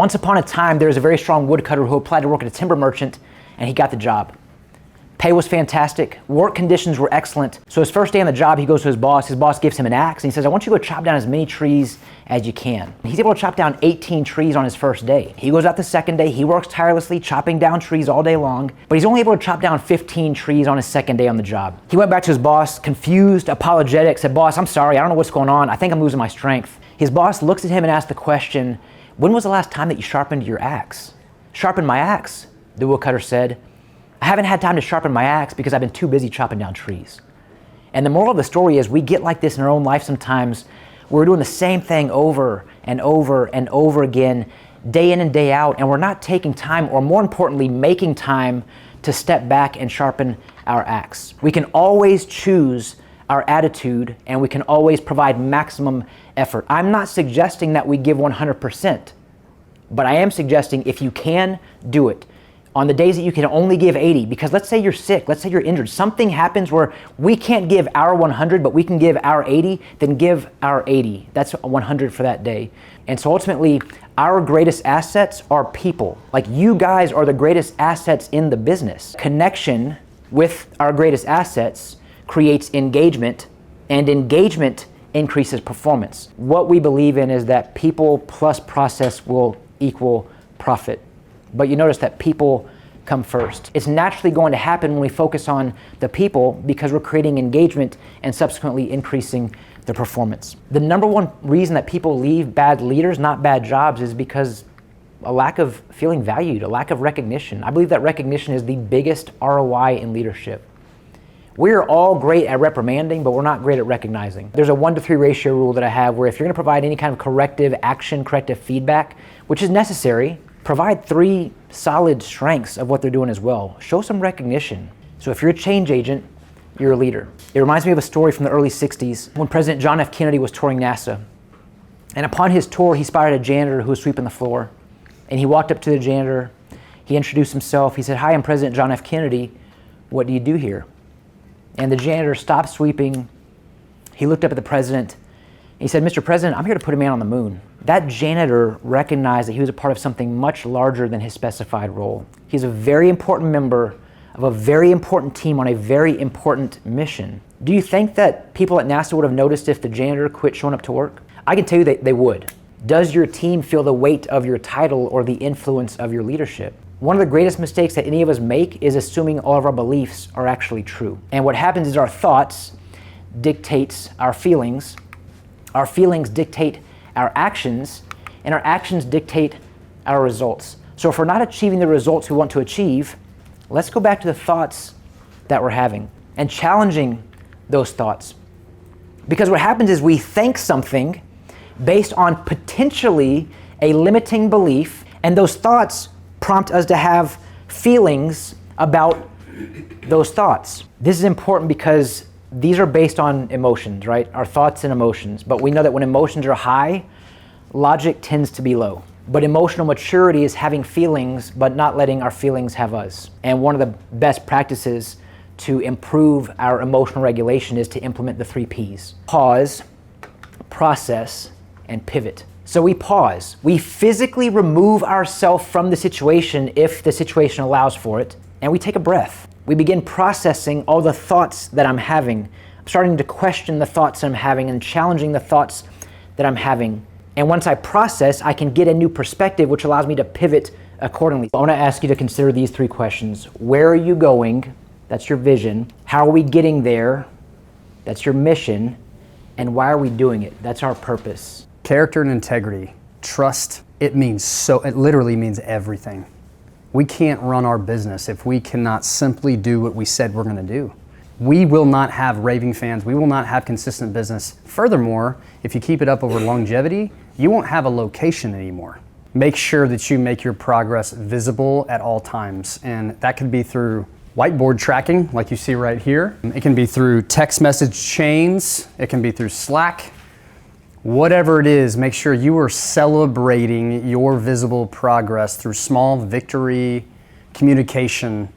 Once upon a time, there was a very strong woodcutter who applied to work at a timber merchant, and he got the job. Pay was fantastic. Work conditions were excellent. So his first day on the job, he goes to his boss. His boss gives him an axe, and he says, I want you to go chop down as many trees as you can. He's able to chop down 18 trees on his first day. He goes out the second day. He works tirelessly, chopping down trees all day long, but he's only able to chop down 15 trees on his second day on the job. He went back to his boss, confused, apologetic, said, boss, I'm sorry. I don't know what's going on. I think I'm losing my strength. His boss looks at him and asks the question, when was the last time that you sharpened your axe? Sharpened my axe, the woodcutter said. I haven't had time to sharpen my axe because I've been too busy chopping down trees. And the moral of the story is we get like this in our own life sometimes. We're doing the same thing over and over and over again, day in and day out, and we're not taking time, or more importantly, making time to step back and sharpen our axe. We can always choose our attitude, and we can always provide maximum effort. I'm not suggesting that we give 100%, but I am suggesting if you can, do it. On the days that you can only give 80, because let's say you're sick, let's say you're injured, something happens where we can't give our 100, but we can give our 80, then give our 80. That's 100 for that day. And so ultimately, our greatest assets are people. Like you guys are the greatest assets in the business. Connection with our greatest assets creates engagement, and engagement increases performance. What we believe in is that people plus process will equal profit. But you notice that people come first. It's naturally going to happen when we focus on the people because we're creating engagement and subsequently increasing the performance. The number one reason that people leave bad leaders, not bad jobs, is because a lack of feeling valued, a lack of recognition. I believe that recognition is the biggest ROI in leadership. We're all great at reprimanding, but we're not great at recognizing. There's a 1-to-3 ratio rule that I have where if you're going to provide any kind of corrective action, corrective feedback, which is necessary, provide 3 solid strengths of what they're doing as well. Show some recognition. So if you're a change agent, you're a leader. It reminds me of a story from the early 60s when President John F. Kennedy was touring NASA. And upon his tour, he spotted a janitor who was sweeping the floor. And he walked up to the janitor. He introduced himself. He said, hi, I'm President John F. Kennedy. What do you do here? And the janitor stopped sweeping. He looked up at the president. He said, Mr. President, I'm here to put a man on the moon. That janitor recognized that he was a part of something much larger than his specified role. He's a very important member of a very important team on a very important mission. Do you think that people at NASA would have noticed if the janitor quit showing up to work? I can tell you that they would. Does your team feel the weight of your title or the influence of your leadership? One of the greatest mistakes that any of us make is assuming all of our beliefs are actually true. And what happens is our thoughts dictates our feelings dictate our actions, and our actions dictate our results. So if we're not achieving the results we want to achieve, let's go back to the thoughts that we're having and challenging those thoughts. Because what happens is we think something based on potentially a limiting belief, and those thoughts prompt us to have feelings about those thoughts. This is important because these are based on emotions, right? Our thoughts and emotions. But we know that when emotions are high, logic tends to be low. But emotional maturity is having feelings, but not letting our feelings have us. And one of the best practices to improve our emotional regulation is to implement the 3 Ps. Pause, process, and pivot. So we pause. We physically remove ourselves from the situation if the situation allows for it, and we take a breath. We begin processing all the thoughts that I'm having. I'm starting to question the thoughts that I'm having and challenging the thoughts that I'm having. And once I process, I can get a new perspective, which allows me to pivot accordingly. I want to ask you to consider these 3 questions. Where are you going? That's your vision. How are we getting there? That's your mission. And why are we doing it? That's our purpose. Character and integrity, trust, it literally means everything. We can't run our business if we cannot simply do what we said we're going to do. We will not have raving fans. We will not have consistent business. Furthermore, if you keep it up over longevity, you won't have a location anymore. Make sure that you make your progress visible at all times. And that could be through whiteboard tracking, like you see right here. It can be through text message chains. It can be through Slack. Whatever it is, make sure you are celebrating your visible progress through small victory communication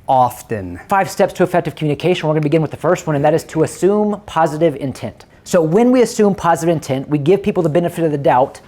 often. 5 steps to effective communication. We're going to begin with the first one, and that is to assume positive intent. So when we assume positive intent, we give people the benefit of the doubt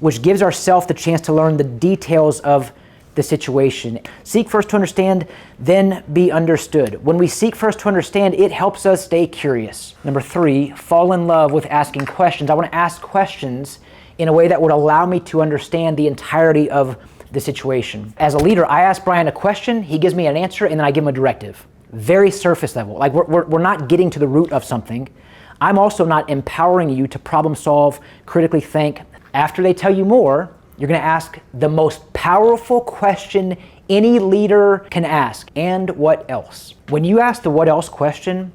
which gives ourselves the chance to learn the details of the situation. Seek first to understand, then be understood. When we seek first to understand, it helps us stay curious. Number 3, fall in love with asking questions. I want to ask questions in a way that would allow me to understand the entirety of the situation. As a leader, I ask Brian a question, he gives me an answer, and then I give him a directive. Very surface level. Like we're not getting to the root of something. I'm also not empowering you to problem solve, critically think. After they tell you more, you're going to ask the most powerful question any leader can ask. And what else? When you ask the what else question,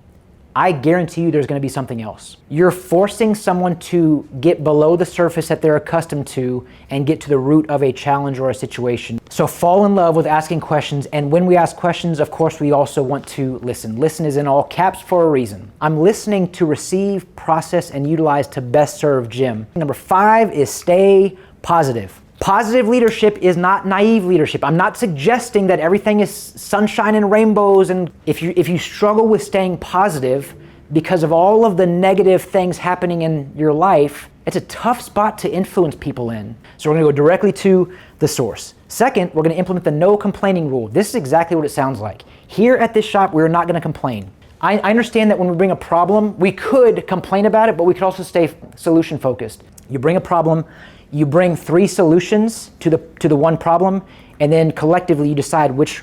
I guarantee you there's going to be something else. You're forcing someone to get below the surface that they're accustomed to and get to the root of a challenge or a situation. So fall in love with asking questions. And when we ask questions, of course, we also want to listen. Listen is in all caps for a reason. I'm listening to receive, process, and utilize to best serve Jim. Number 5 is stay positive. Positive leadership is not naive leadership. I'm not suggesting that everything is sunshine and rainbows, and if you struggle with staying positive because of all of the negative things happening in your life, it's a tough spot to influence people in. So we're going to go directly to the source. Second, we're going to implement the no complaining rule. This is exactly what it sounds like. Here at this shop, we're not going to complain. I understand that when we bring a problem, we could complain about it, but we could also stay solution focused. You bring a problem, you bring 3 solutions to the one problem, and then collectively you decide which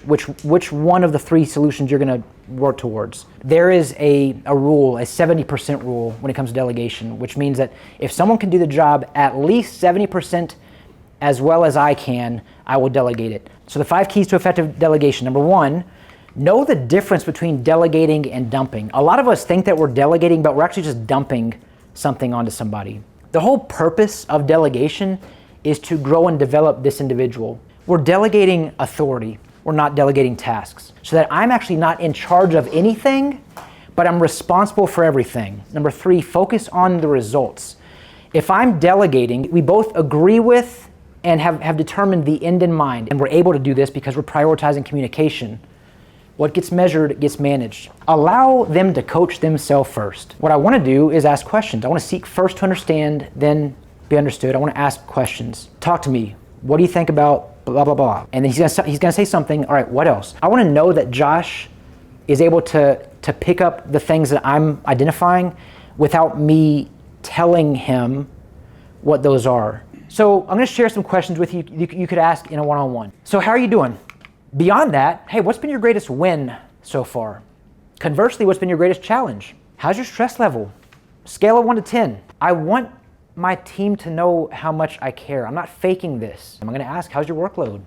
one of the 3 solutions you're going to work towards. There is a rule, a 70% rule when it comes to delegation, which means that if someone can do the job at least 70% as well as I can, I will delegate it. So the 5 keys to effective delegation. Number 1, know the difference between delegating and dumping. A lot of us think that we're delegating, but we're actually just dumping something onto somebody. The whole purpose of delegation is to grow and develop this individual. We're delegating authority. We're not delegating tasks. So that I'm actually not in charge of anything, but I'm responsible for everything. Number 3, focus on the results. If I'm delegating, we both agree with and have determined the end in mind. And we're able to do this because we're prioritizing communication. What gets measured gets managed. Allow them to coach themselves first. What I want to do is ask questions. I want to seek first to understand, then be understood. I want to ask questions. Talk to me. What do you think about blah, blah, blah? And then he's going to say something. All right, what else? I want to know that Josh is able to pick up the things that I'm identifying without me telling him what those are. So I'm going to share some questions with you you could ask in a one-on-one. So how are you doing? Beyond that, hey, what's been your greatest win so far? Conversely, what's been your greatest challenge? How's your stress level? Scale of 1 to 10. I want my team to know how much I care. I'm not faking this. I'm going to ask, how's your workload?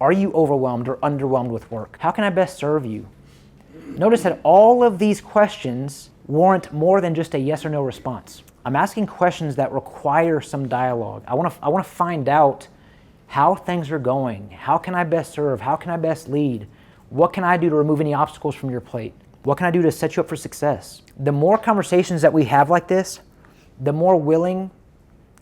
Are you overwhelmed or underwhelmed with work? How can I best serve you? Notice that all of these questions warrant more than just a yes or no response. I'm asking questions that require some dialogue. I want to find out how things are going. How can I best serve? How can I best lead? What can I do to remove any obstacles from your plate? What can I do to set you up for success? The more conversations that we have like this, the more willing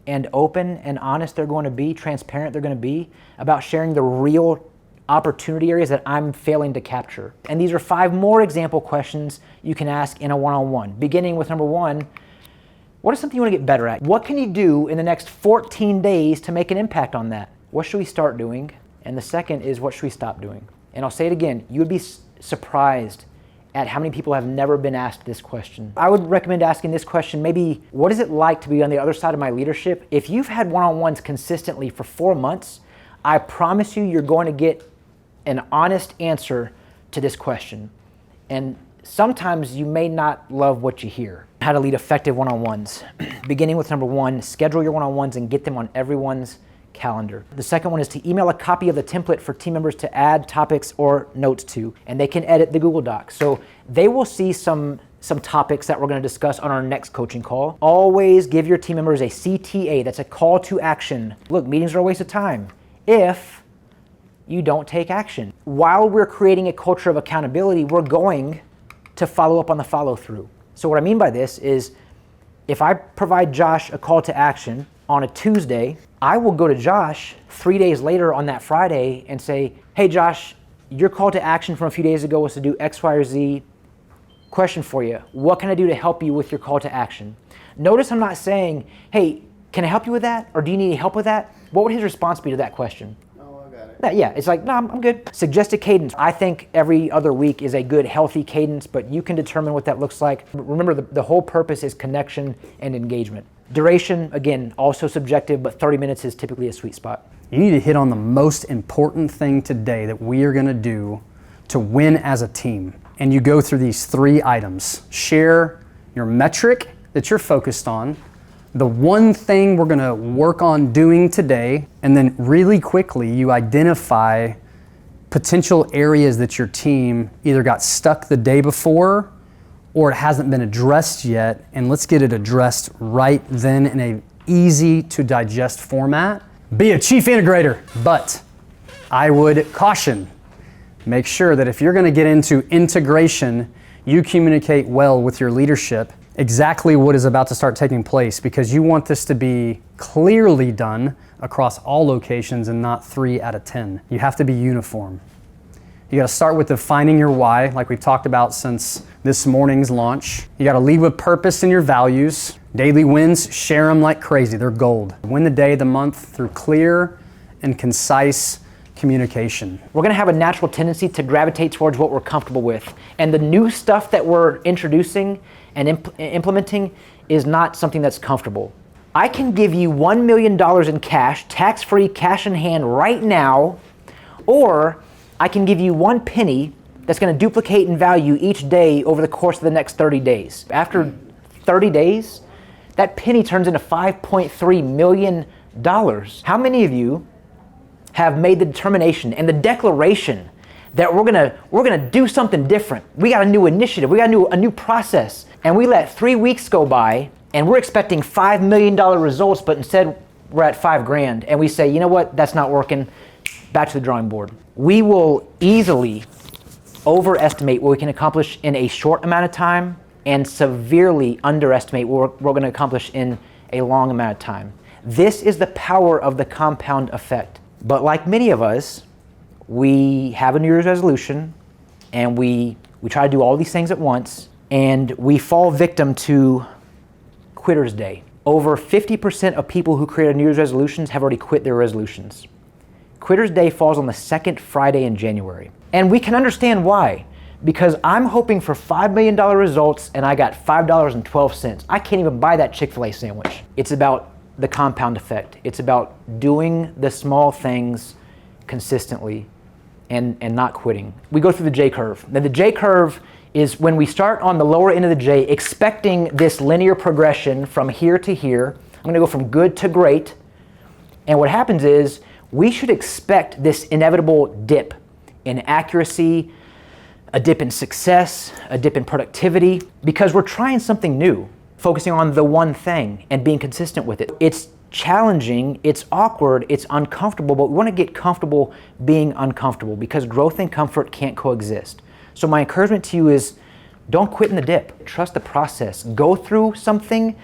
and open and honest they're going to be, transparent they're going to be about sharing the real opportunity areas that I'm failing to capture. And these are 5 more example questions you can ask in a one-on-one. Beginning with number 1, what is something you want to get better at? What can you do in the next 14 days to make an impact on that? What should we start doing? And the second is, what should we stop doing? And I'll say it again, you would be surprised at how many people have never been asked this question. I would recommend asking this question, maybe, what is it like to be on the other side of my leadership? If you've had one-on-ones consistently for 4 months, I promise you're going to get an honest answer to this question. And sometimes you may not love what you hear. How to lead effective one-on-ones. Beginning with number 1, schedule your one-on-ones and get them on everyone's calendar. The second one is to email a copy of the template for team members to add topics or notes to, and they can edit the Google Docs. So they will see some topics that we're going to discuss on our next coaching call. Always give your team members a CTA, that's a call to action. Look, meetings are a waste of time if you don't take action. While we're creating a culture of accountability, we're going to follow up on the follow through. So what I mean by this is, if I provide Josh a call to action on a Tuesday, I will go to Josh 3 days later on that Friday and say, hey Josh, your call to action from a few days ago was to do X, Y, or Z. Question for you, what can I do to help you with your call to action? Notice I'm not saying, hey, Can I help you with that? Or do you need any help with that? What would his response be to that question? Oh, I got it. Yeah, it's like, no, I'm good. Suggested cadence. I think every other week is a good, healthy cadence, but you can determine what that looks like. Remember, the whole purpose is connection and engagement. Duration, again, also subjective, but 30 minutes is typically a sweet spot. You need to hit on the most important thing today that we are going to do to win as a team. And you go through these 3 items. Share your metric that you're focused on, the one thing we're going to work on doing today, and then really quickly you identify potential areas that your team either got stuck the day before or it hasn't been addressed yet, and let's get it addressed right then in a easy to digest format. Be a chief integrator, but I would caution, make sure that if you're going to get into integration, you communicate well with your leadership exactly what is about to start taking place, because you want this to be clearly done across all locations and not 3 out of 10. You have to be uniform. You got to start with defining your why, like we've talked about since this morning's launch. You got to lead with purpose and your values. Daily wins, share them like crazy. They're gold. Win the day, the month through clear and concise communication. We're going to have a natural tendency to gravitate towards what we're comfortable with. And the new stuff that we're introducing and implementing is not something that's comfortable. I can give you $1 million in cash, tax-free, cash in hand right now, or I can give you 1 penny that's going to duplicate in value each day over the course of the next 30 days. After 30 days, that penny turns into $5.3 million. How many of you have made the determination and the declaration that we're gonna do something different? We got a new initiative, we got a new process, and we let 3 weeks go by and we're expecting $5 million results, but instead we're at $5,000, and we say, you know what, that's not working, back to the drawing board. We will easily overestimate what we can accomplish in a short amount of time and severely underestimate what we're gonna accomplish in a long amount of time. This is the power of the compound effect. But like many of us, we have a New Year's resolution and we try to do all these things at once, and we fall victim to Quitter's Day. Over 50% of people who create New Year's resolutions have already quit their resolutions. Quitter's Day falls on the 2nd Friday in January. And we can understand why. Because I'm hoping for $5 million results and I got $5.12. I can't even buy that Chick-fil-A sandwich. It's about the compound effect. It's about doing the small things consistently and not quitting. We go through the J curve. Now the J curve is when we start on the lower end of the J, expecting this linear progression from here to here. I'm gonna go from good to great. And what happens is we should expect this inevitable dip in accuracy, a dip in success, a dip in productivity, because we're trying something new, focusing on the one thing and being consistent with it. It's challenging, it's awkward, it's uncomfortable, but we want to get comfortable being uncomfortable, because growth and comfort can't coexist. So my encouragement to you is don't quit in the dip. Trust the process. Go through something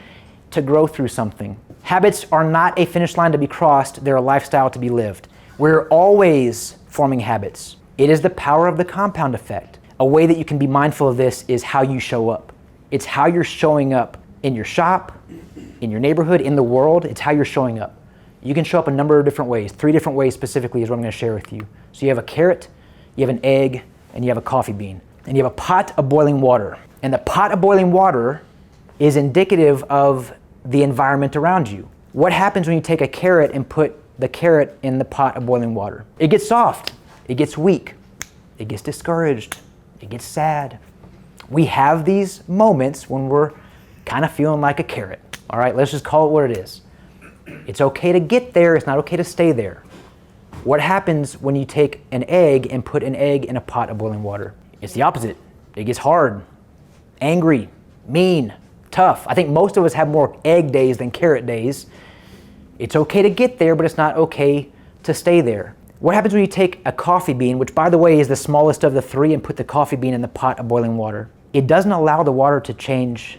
to grow through something. Habits are not a finish line to be crossed, they're a lifestyle to be lived. We're always forming habits. It is the power of the compound effect. A way that you can be mindful of this is how you show up. It's how you're showing up in your shop, in your neighborhood, in the world. It's how you're showing up. You can show up a number of different ways. 3 different ways specifically is what I'm going to share with you. So you have a carrot, you have an egg, and you have a coffee bean. And you have a pot of boiling water. And the pot of boiling water is indicative of the environment around you. What happens when you take a carrot and put the carrot in the pot of boiling water? It gets soft. It gets weak. It gets discouraged. It gets sad. We have these moments when we're kind of feeling like a carrot. All right, let's just call it what it is. It's okay to get there. It's not okay to stay there. What happens when you take an egg and put an egg in a pot of boiling water? It's the opposite. It gets hard, angry, mean, tough. I think most of us have more egg days than carrot days. It's okay to get there, but it's not okay to stay there. What happens when you take a coffee bean, which by the way is the smallest of the 3, and put the coffee bean in the pot of boiling water? It doesn't allow the water to change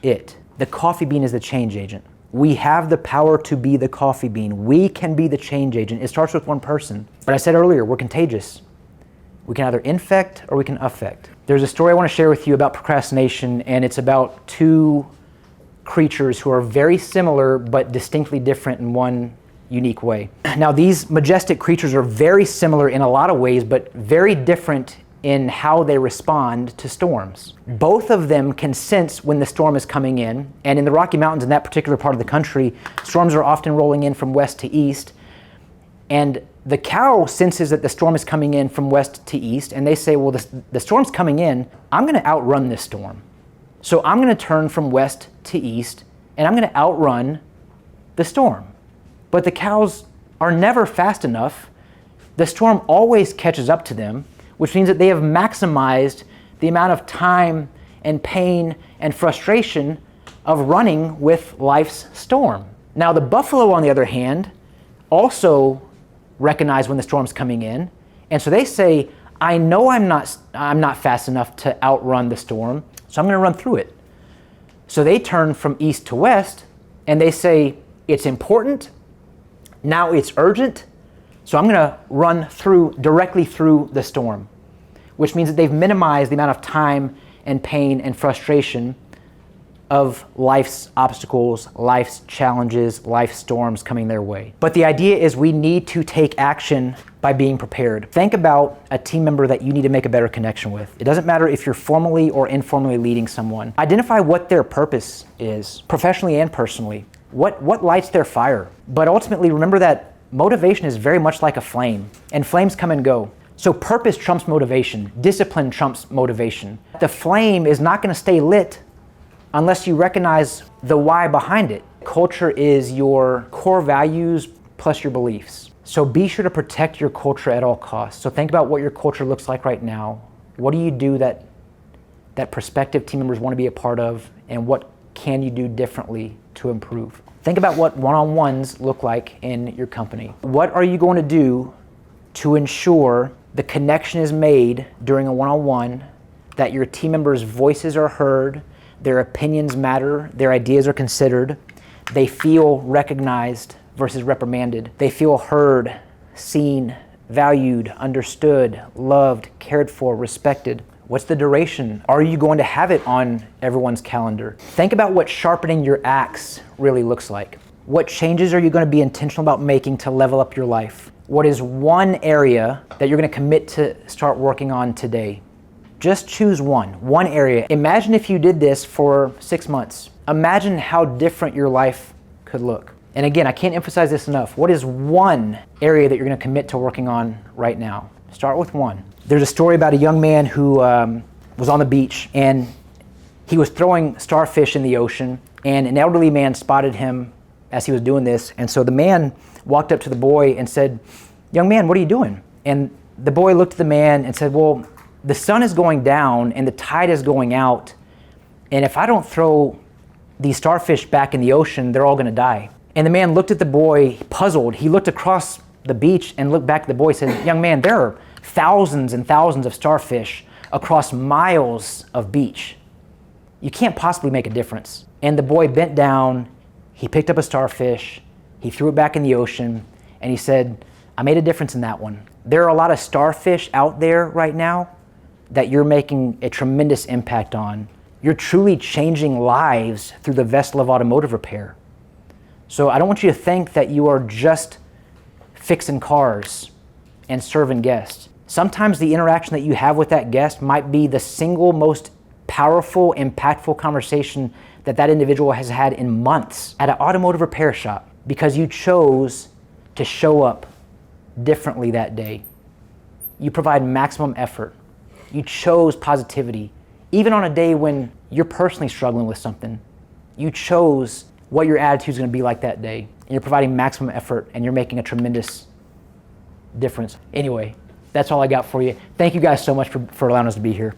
it. The coffee bean is the change agent. We have the power to be the coffee bean. We can be the change agent. It starts with one person. But I said earlier, we're contagious. We can either infect or we can affect. There's a story I want to share with you about procrastination, and it's about 2 creatures who are very similar but distinctly different in one unique way. Now, these majestic creatures are very similar in a lot of ways, but very different in how they respond to storms. Both of them can sense when the storm is coming in, and in the Rocky Mountains, in that particular part of the country, storms are often rolling in from west to east, and the cow senses that the storm is coming in from west to east, and they say, well, the storm's coming in, I'm gonna outrun this storm. So I'm gonna turn from west to east, and I'm gonna outrun the storm. But the cows are never fast enough. The storm always catches up to them, which means that they have maximized the amount of time and pain and frustration of running with life's storm. Now, the buffalo, on the other hand, also recognize when the storm's coming in, and so they say, I know I'm not fast enough to outrun the storm, so I'm going to run through it. So they turn from east to west, and they say, it's important, now it's urgent, so I'm going to run directly through the storm, which means that they've minimized the amount of time and pain and frustration of life's obstacles, life's challenges, life's storms coming their way. But the idea is we need to take action by being prepared. Think about a team member that you need to make a better connection with. It doesn't matter if you're formally or informally leading someone. Identify what their purpose is, professionally and personally. What lights their fire? But ultimately, remember that motivation is very much like a flame, and flames come and go. So purpose trumps motivation. Discipline trumps motivation. The flame is not going to stay lit unless you recognize the why behind it. Culture is your core values plus your beliefs. So be sure to protect your culture at all costs. So think about what your culture looks like right now. What do you do that prospective team members want to be a part of, and what can you do differently to improve? Think about what one-on-ones look like in your company. What are you going to do to ensure the connection is made during a one-on-one, that your team members' voices are heard, their opinions matter, their ideas are considered, they feel recognized versus reprimanded, they feel heard, seen, valued, understood, loved, cared for, respected? What's the duration? Are you going to have it on everyone's calendar? Think about what sharpening your axe really looks like. What changes are you going to be intentional about making to level up your life? What is one area that you're going to commit to start working on today? Just choose one area. Imagine if you did this for 6 months. Imagine how different your life could look. And again, I can't emphasize this enough. What is one area that you're going to commit to working on right now? Start with one. There's a story about a young man who was on the beach, and he was throwing starfish in the ocean, and an elderly man spotted him as he was doing this. And so the man walked up to the boy and said, "Young man, what are you doing?" And the boy looked at the man and said, "Well, the sun is going down and the tide is going out, and if I don't throw these starfish back in the ocean, they're all going to die." And the man looked at the boy, puzzled. He looked across the beach and looked back at the boy and said, "Young man, there are thousands and thousands of starfish across miles of beach. You can't possibly make a difference." And the boy bent down, he picked up a starfish, he threw it back in the ocean, and he said, "I made a difference in that one." There are a lot of starfish out there right now that you're making a tremendous impact on. You're truly changing lives through the vessel of automotive repair. So I don't want you to think that you are just fixing cars and serving guests. Sometimes the interaction that you have with that guest might be the single most powerful, impactful conversation that individual has had in months at an automotive repair shop, because you chose to show up differently that day. You provide maximum effort. You chose positivity. Even on a day when you're personally struggling with something, you chose what your attitude is going to be like that day. And you're providing maximum effort, and you're making a tremendous difference. Anyway, that's all I got for you. Thank you guys so much for allowing us to be here.